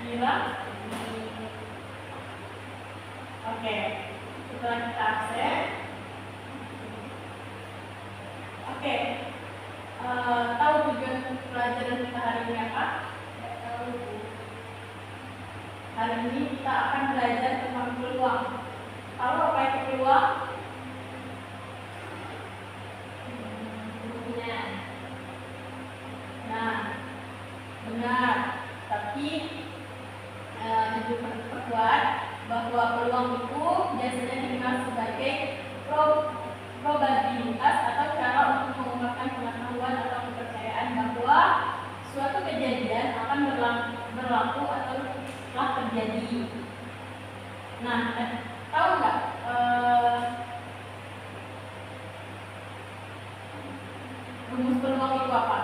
bilang oke. Setelah kita absen, oke. Tahu tujuan pelajaran kita hari ini apa? Hari ini kita akan belajar tentang peluang. Tahu apa itu peluang? Nah, benar. Tapi diperkuat bahwa peluang itu biasanya dikenal sebagai probabilitas atau cara untuk mengungkapkan pengetahuan atau kepercayaan bahwa suatu kejadian akan berlaku atau telah terjadi. Nah, tahu nggak rumus peluang itu apa?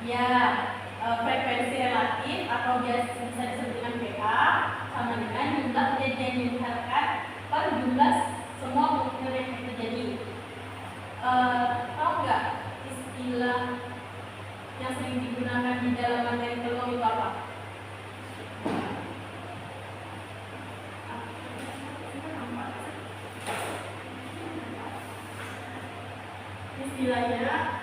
Ya, frekuensi relatif atau biasa bisa disebut dengan PA sama dengan jumlah kejadian yang diharapkan per jumlah semua kemungkinan yang terjadi. Tahu nggak istilah yang sering digunakan di dalam materi peluang itu apa? Istilahnya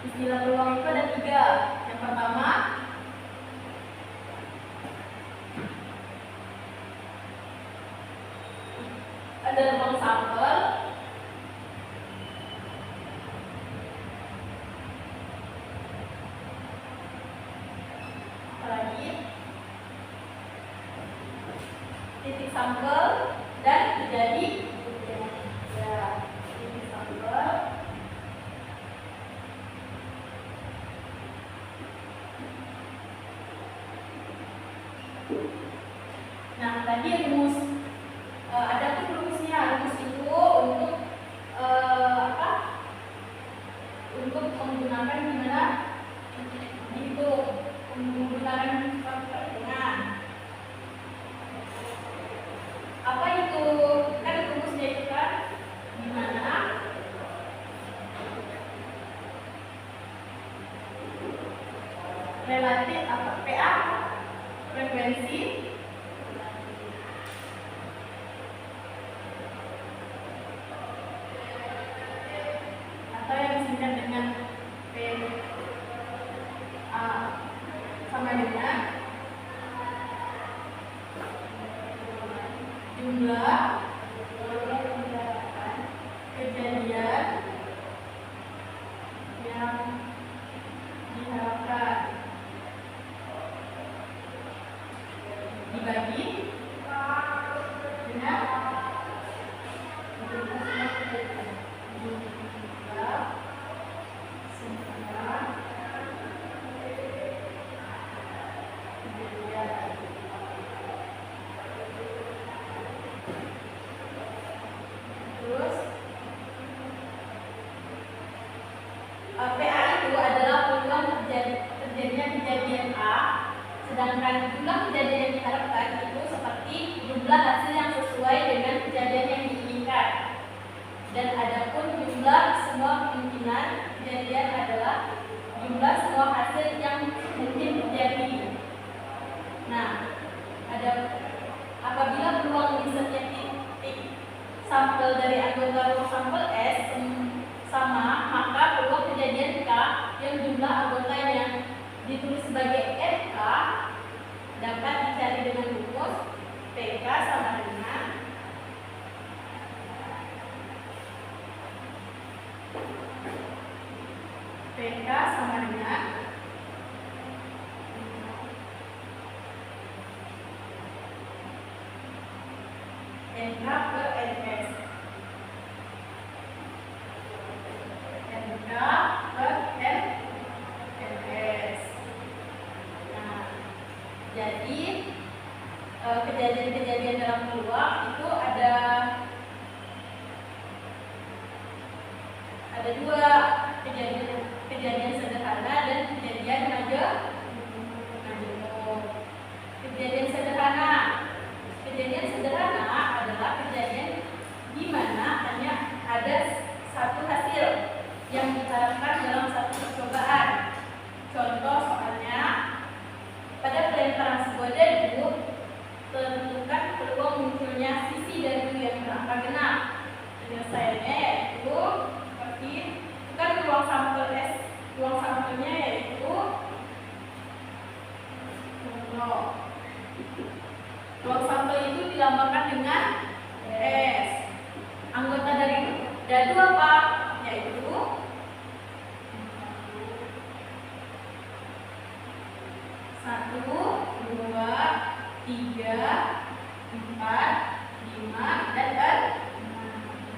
istilah peluang itu ada 3. Yang pertama, ada ruang sampel. Apalagi titik sampel dan terjadi titik sampel. Nah, tadi rumus ada tuh rumusnya. Rumus itu untuk untuk menggunakan gimana dihitung, menggunakan perhitungan. Apa itu? Kan rumusnya itu kan gimana relatif apa PA frekuensi atau yang disingkat dengan PA sama dengan jumlah kejadian yang diharapkan dibagi dengan jumlah semua kejadian. Terus PA itu adalah peluang terjadinya kejadian A, sedangkan jumlah kejadian yang diharapkan itu seperti jumlah hasil yang sesuai dengan kejadian yang diinginkan. Dan adapun jumlah semua kemungkinan kejadian adalah jumlah semua hasil yang mungkin terjadi. Nah, apabila peluang di setiap titik sampel dari anggota ruang sampel S sama, maka peluang kejadian K yang jumlah anggota yang ditulis sebagai RK dapat dicari dengan rumus PK sama dengan PK sama dengan NK per NS. NK per NS. Nah, jadi kejadian-kejadian dalam peluang itu ada dua, kejadian sederhana dan kejadian majemuk. Kejadian sederhana adalah kejadian di mana hanya ada satu hasil yang diharapkan dalam satu percobaan. Contoh soalnya, pada pelemparan sebuah dadu tentukan peluang munculnya sisi dadu yang berangka genap. Penyelesaiannya yaitu seperti kan ruang sampelnya yaitu 0. Ruang sampel itu dilambangkan dengan S. Anggota dari dadu apa? Yaitu 1, 2, 3, 4, 5, dan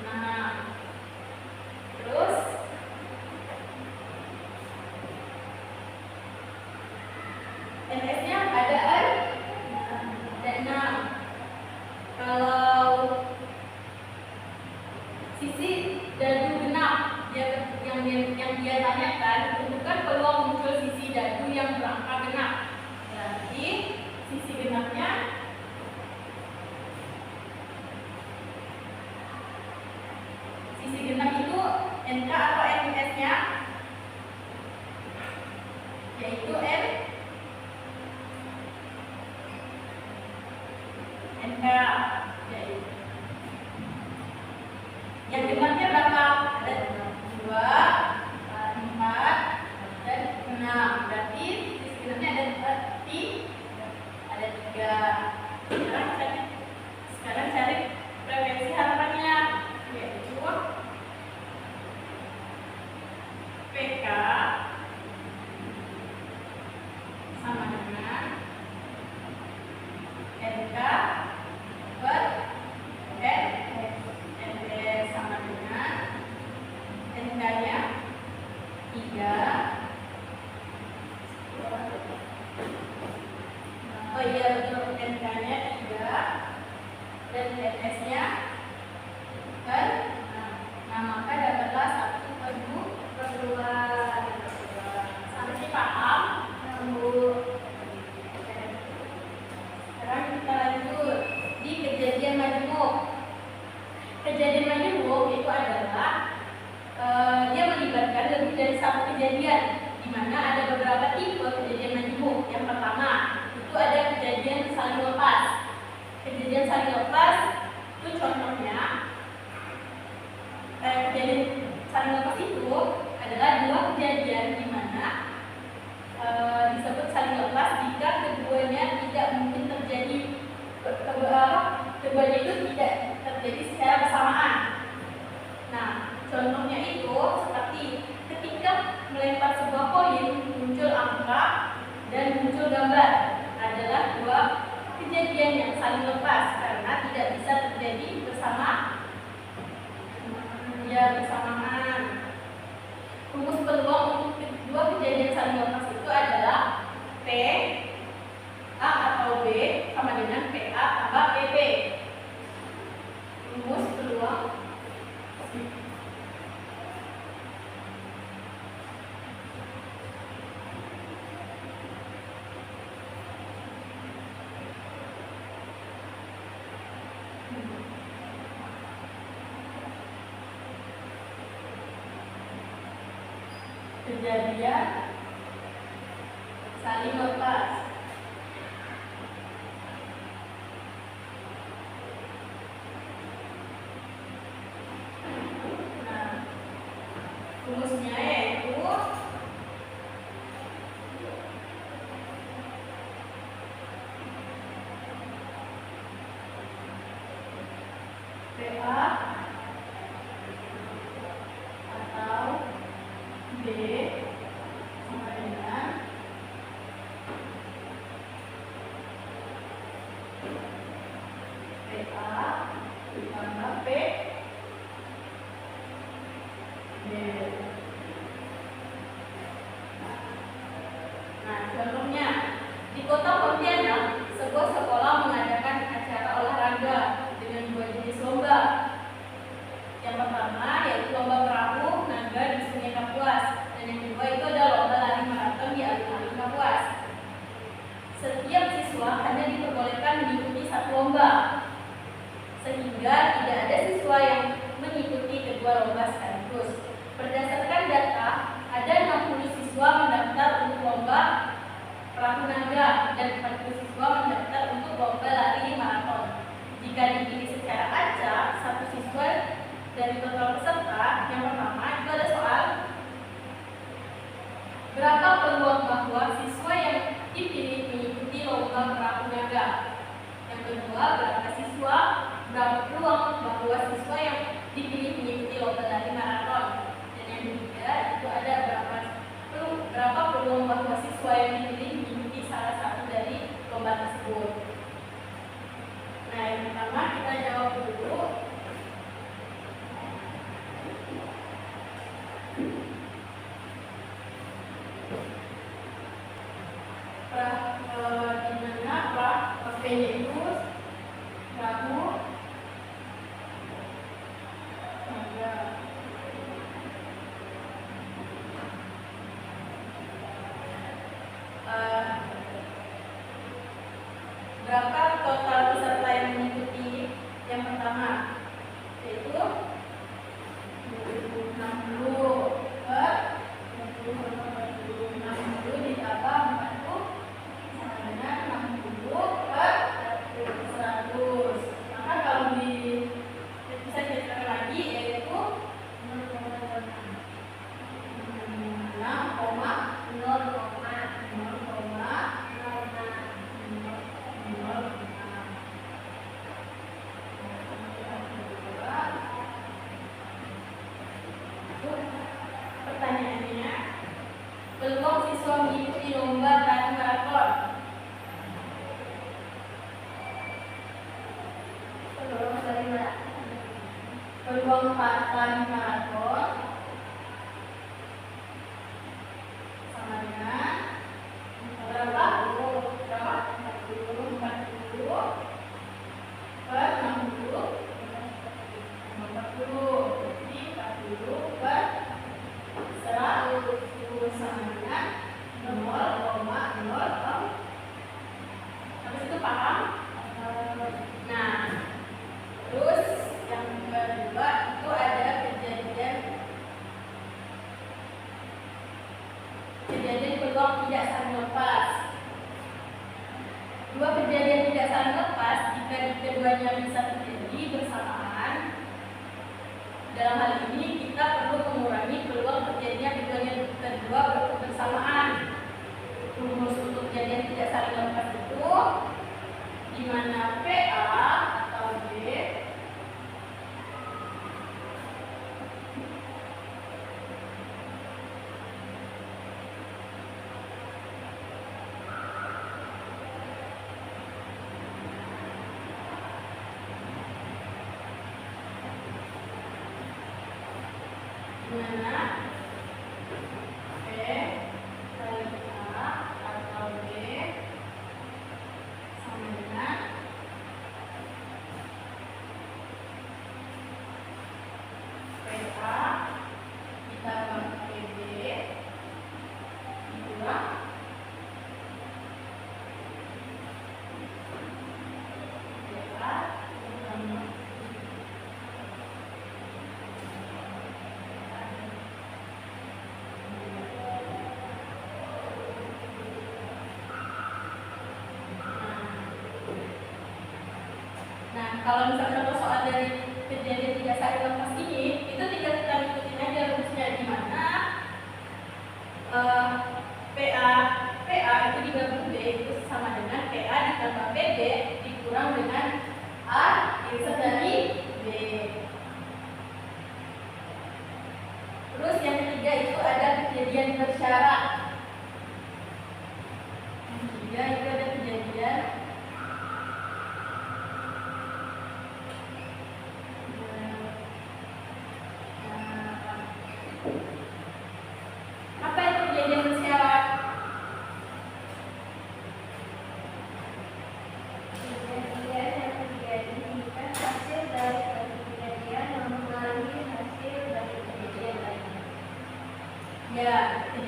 6. Terus NS-nya ada 6. Kalau sisi dadu genap yang dia tanyakan, tentukan peluang muncul sisi dadu yang berangka genap. Berarti sisi genapnya itu NK atau NS-nya yaitu NK. Yang genapnya berapa? Ada 2, 4, dan 6. Berarti sisi genapnya ada 3. Sekarang cari frekuensi harapannya, yaitu PK sama dengan NK per NS sama dengan NK-nya 3. Oh iya betul, NK-nya 3 dan NS-nya kan. Nah, maka dapatlah 1/2. Sampai sini paham? Sekarang kita lanjut di kejadian majemuk. Kejadian majemuk itu adalah dia melibatkan lebih dari satu kejadian, di mana ada beberapa tipe kejadian majemuk. Yang pertama itu ada kejadian saling lepas. Kejadian saling lepas itu contohnya, kejadian saling lepas itu adalah dua kejadian di mana disebut saling lepas jika keduanya tidak mungkin terjadi, keduanya itu tidak terjadi secara bersamaan. Nah, contohnya itu seperti ketika melempar sebuah koin muncul angka dan muncul gambar, adalah dua kejadian yang saling lepas karena tidak bisa terjadi bersamaan. Rumus peluang untuk kedua kejadian saling lepas itu adalah P A atau B sama dengan PA tambah PP. Rumus peluang kejadian saling lepas. Nah, rumusnya yaitu PA atau B sama dengan PA ditambah P B. Nah, contohnya di Kota Pontianak, sebuah sekolah mengadakan ketiga, tidak ada siswa yang mengikuti kedua lomba sekaligus. Berdasarkan data, ada 60 siswa mendaftar untuk lomba perahu naga dan 40 siswa mendaftar untuk lomba lari maraton. Jika dipilih secara acak, satu siswa dari total peserta, yang pertama itu ada soal berapa peluang bahwa siswa yang dipilih mengikuti lomba perahu naga. Yang kedua, berapa peluang bahwa siswa yang dipilih mengikuti lomba lari maraton. Dan yang ketiga itu ada berapa peluang bahwa siswa yang dipilih mengikuti salah satu dari lomba tersebut. Nah, yang pertama kita jawab dulu. P-nya itu perahu naga. Berapa total peserta yang mengikuti? Yang pertama yaitu 60 per 60 ditambah 40 sama dengan 60 per 100. Maka kalau bisa dikatakan lagi yaitu 0,005. Pertanyaannya, peluang siswa mengikuti lomba lari maraton. Peluang lari maraton sama dengan berapa? 40 per 60 jadi 40 per 100 sama dengan 0,0. Habis itu paham? Nah, terus yang kedua itu ada kejadian peluang tidak saling lepas. Dua kejadian tidak saling lepas jika keduanya bisa terjadi bersamaan. Dalam hal ini kita perlu mengurangi peluang terjadinya kedua bersamaan. Rumus untuk kejadian tidak saling lepas itu di mana PA atau B mana P kali A atau B sama dengan PA ditambah PB dikurang PA ditambah kalau misalkan contoh soal dari kejadian tidak saling lepas ini, itu tinggal kita ikutin aja rumusnya di mana PA itu digabung B itu sama dengan PA ditambah PB dikurang dengan A dipisah dari B. Terus yang ketiga itu ada kejadian bersyarat. Yang ketiga itu ada kejadian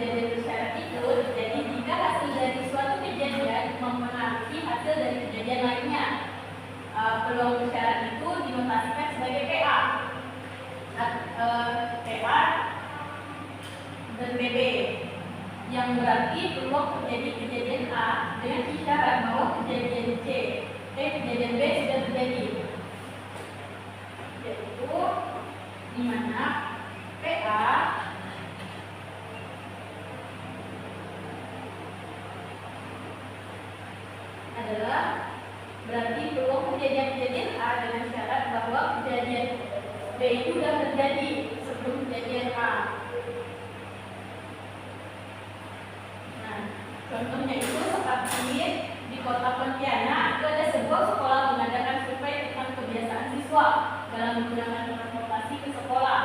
kejadian bersyarat itu terjadi jika hasil dari suatu kejadian mempengaruhi hasil dari kejadian lainnya. Peluang bersyarat itu dinotasikan sebagai PA. PA dan BB, yang berarti peluang terjadi kejadian A dengan isyarat bahwa kejadian kejadian B sudah terjadi, yaitu di mana PA adalah berarti peluang kejadian A dengan syarat bahwa kejadian B itu sudah terjadi sebelum kejadian A. Nah, contohnya itu seperti di Kota Pontianak itu ada sebuah sekolah mengadakan survei tentang kebiasaan siswa dalam menggunakan transportasi ke sekolah.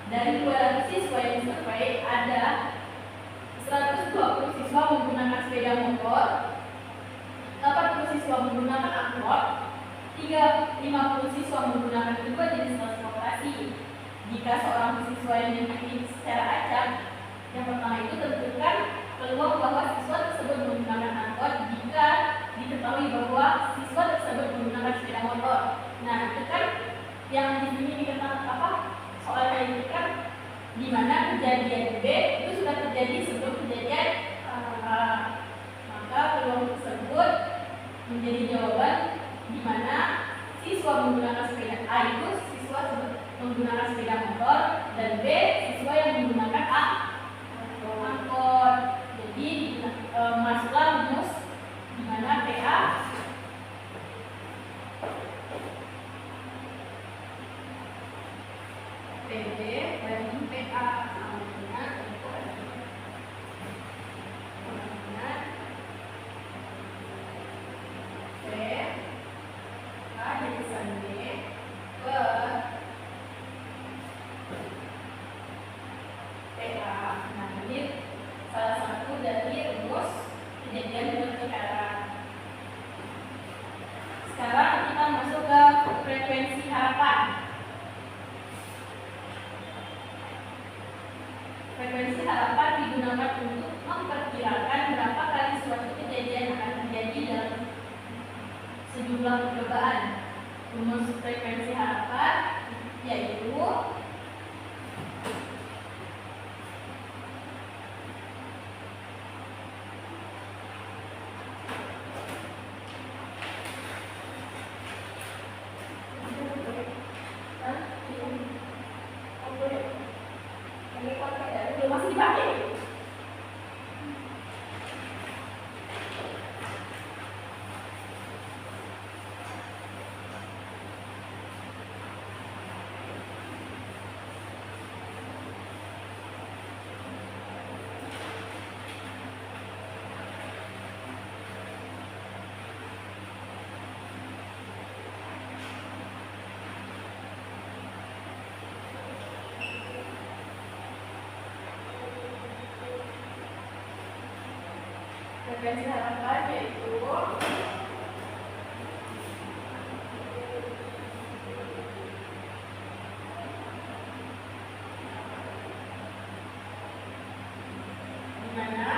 Dari 200 siswa yang disurvei, ada 120 siswa menggunakan sepeda motor, 80 siswa menggunakan angkot, 50 siswa menggunakan kedua jenis transportasi. Jika seorang siswa yang dimiliki secara acak, yang pertama itu tentukan peluang bahwa siswa tersebut menggunakan angkot jika diketahui bahwa siswa tersebut menggunakan sepeda motor. Nah, itu kan yang di sini dikatakan apa? Soalnya ini kan di mana kejadian B itu sudah terjadi sebelum kejadian A. Maka peluang tersebut menjadi jawaban di mana siswa menggunakan sepeda A itu siswa menggunakan sepeda motor dan B siswa yang menggunakan angkot. Jadi masuklah rumus di mana PA PB banding PA sama dengan P A divisan B per PA. Nah, ini salah satu dari rumus kejadian pertukaran. Sekarang kita masuk ke frekuensi harapan. Frekuensi harapan digunakan untuk memperkirakan berapa kali suatu kejadian akan terjadi dalam sejumlah percobaan. Rumus frekuensi harapan yaitu masih dipakai. Frekuensi harapan yaitu di mana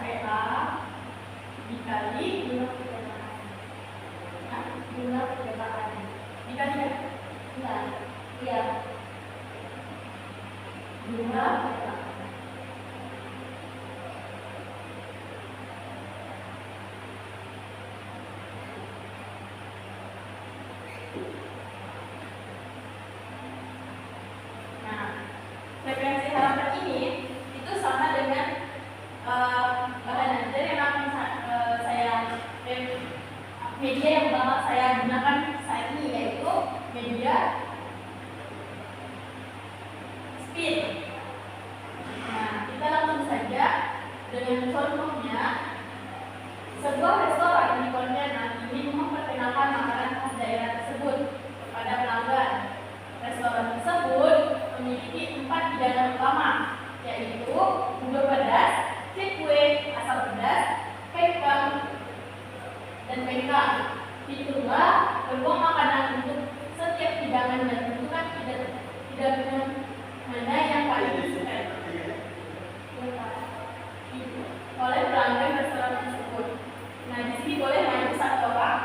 PA dikali jumlah percobaan. Nah, jumlah percobaan dikali enggak? Iya. Jumlah percobaan. Frekuensi harapan ini itu sama dengan bahan ajar yang akan media yang bakal saya gunakan saat ini, yaitu media speed. Nah, kita langsung saja dengan contohnya. Sebuah restoran di Pontianak ini memperkenalkan makanan khas daerah tersebut kepada pelanggan. Restoran tersebut memiliki 4 hidangan utama, yaitu bubur pedas, cikwe asal pedas, pengkang, dan pengkang. Itulah peluang makanan untuk setiap hidangan dan tentukan hidangan mana yang paling disukai oleh pelanggan restoran tersebut. Nah, di sini boleh main satu orang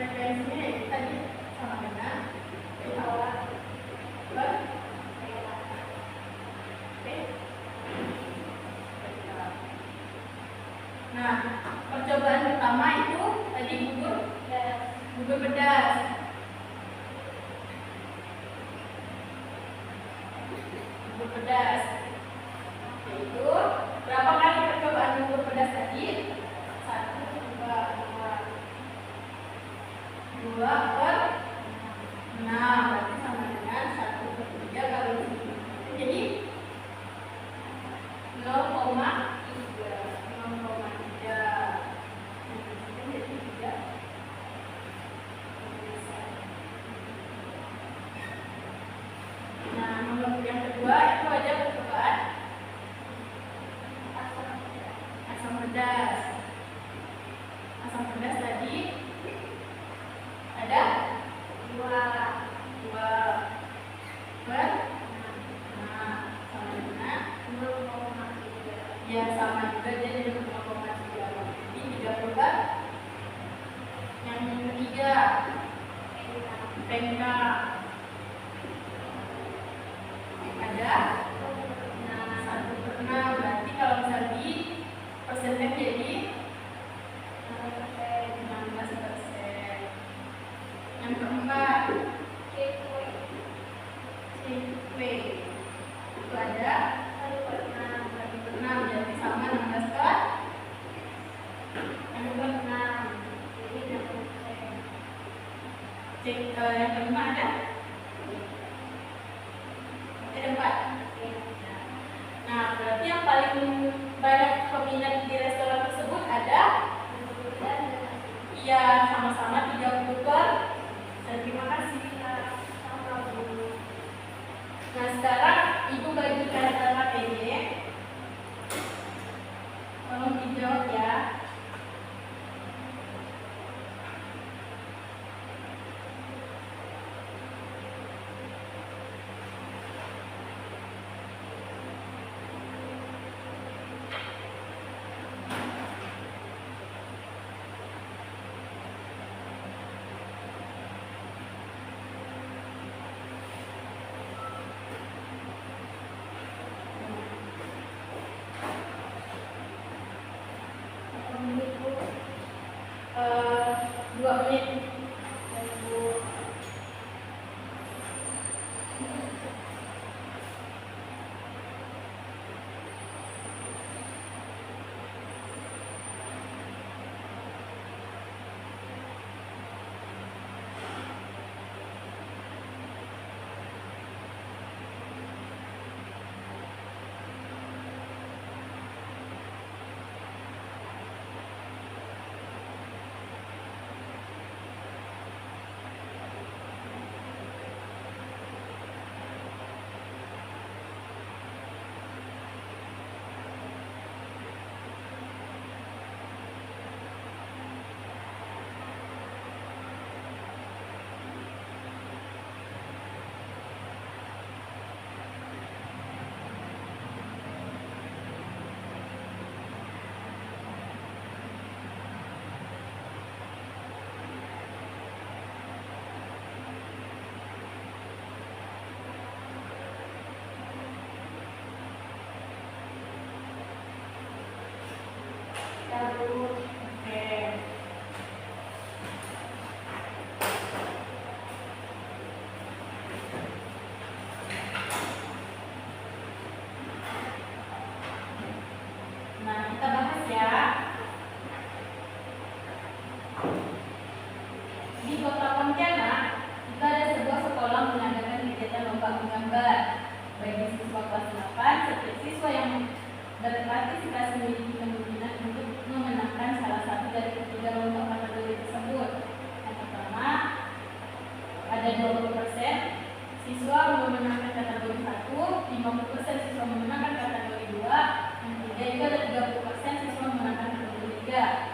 Frekuensinya yaitu tadi sama dengan bawah per. Oke. Nah, percobaan pertama itu tadi gugur pedas. Gugur pedas. Yaitu berapa kali percobaan gugur pedas tadi? 1, 2 per 6, berarti sama dengan 1/3 kali 10. Jadi 0,3. Nah, nomor yang kedua itu ada percobaan asam pedas. Asam pedas tadi ada 2 per 6, sama dengan 0,3. Ya, sama juga jadi 0,3. Jadi 3 per. Yang ketiga PK ada 1/6, berarti kalau misalnya di persennya jadi 16%. Yang keempat CW itu ada 1/6, jadi sama 16 per. Yang ke-6 jadi 60%. Yang kelima ada 4. Nah, berarti yang paling banyak peminat di restoran tersebut ada iya, sama-sama 30 per. Terima kasih. Nah, sekarang Ibu bagikan data PJ. Tolong dijawab ya. Nah, kita bahas ya. Di Kota Pontianak, kita ada sebuah sekolah mengadakan kegiatan lomba menggambar bagi siswa kelas 8. Setiap siswa yang berpartisipasi memiliki kemungkinan untuk memenangkan salah satu dari ketiga lomba kategori tersebut. Yang pertama, ada 20% siswa memenangkan kategori 1, 50% siswa memenangkan kategori 2, yang ketiga juga ada 30% siswa memenangkan kategori 3.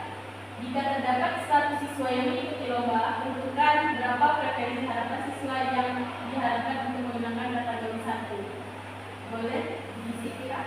Jika terdapat 100 siswa yang mengikuti lomba, tentukan berapa frekuensi harapan siswa yang diharapkan untuk memenangkan kategori 1. Boleh diisi ya?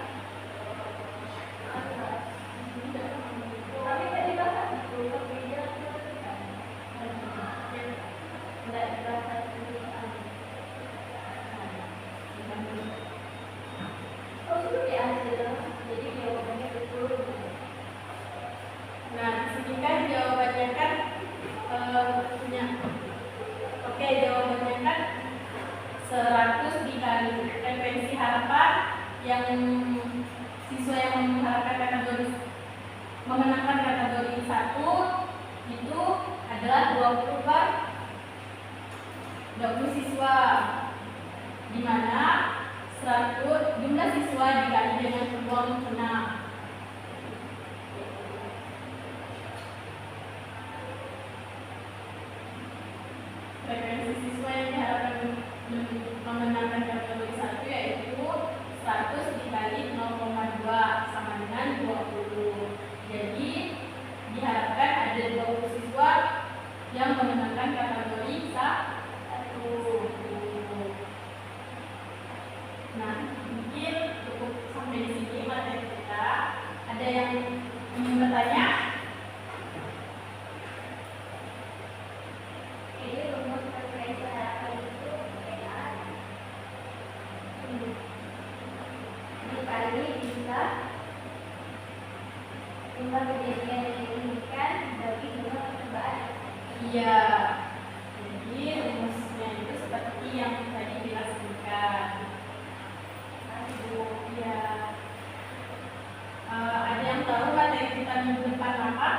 100 dikali frekuensi harapan yang siswa yang memenangkan kategori 1 itu adalah 20 per 20 siswa, di mana 100 jumlah siswa dikali dengan peluang menang. Frekuensi siswa yang diharapkan memenangkan kategori 1 yaitu 100 dikali 0,2 sama dengan 20. Jadi diharapkan ada 20 siswa yang memenangkan kategori 1. Nah, mungkin cukup sampai di sini materi kita. Ada yang ingin bertanya? Jumlah kejadian yang diinginkan bagi jumlah percobaan. Iya. Jadi rumusnya itu seperti yang tadi dilaksanakan. Iya. Ada yang tahu materi kita minggu depan apa?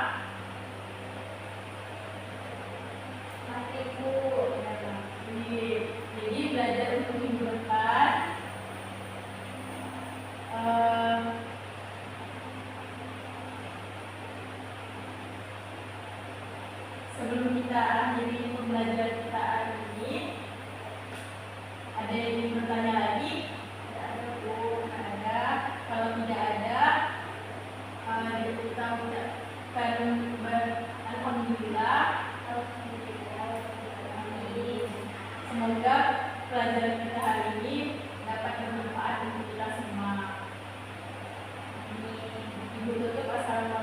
Matiku. Jadi belajar untuk minggu depan. Sebelum kita akhiri pembelajaran kita hari ini, ada yang ingin bertanya lagi? Ada. Kalau tidak ada, kita ucapkan alhamdulillah. Semoga pelajaran kita hari ini dapat bermanfaat untuk kita semua. Ibu tutup. Assalamualaikum.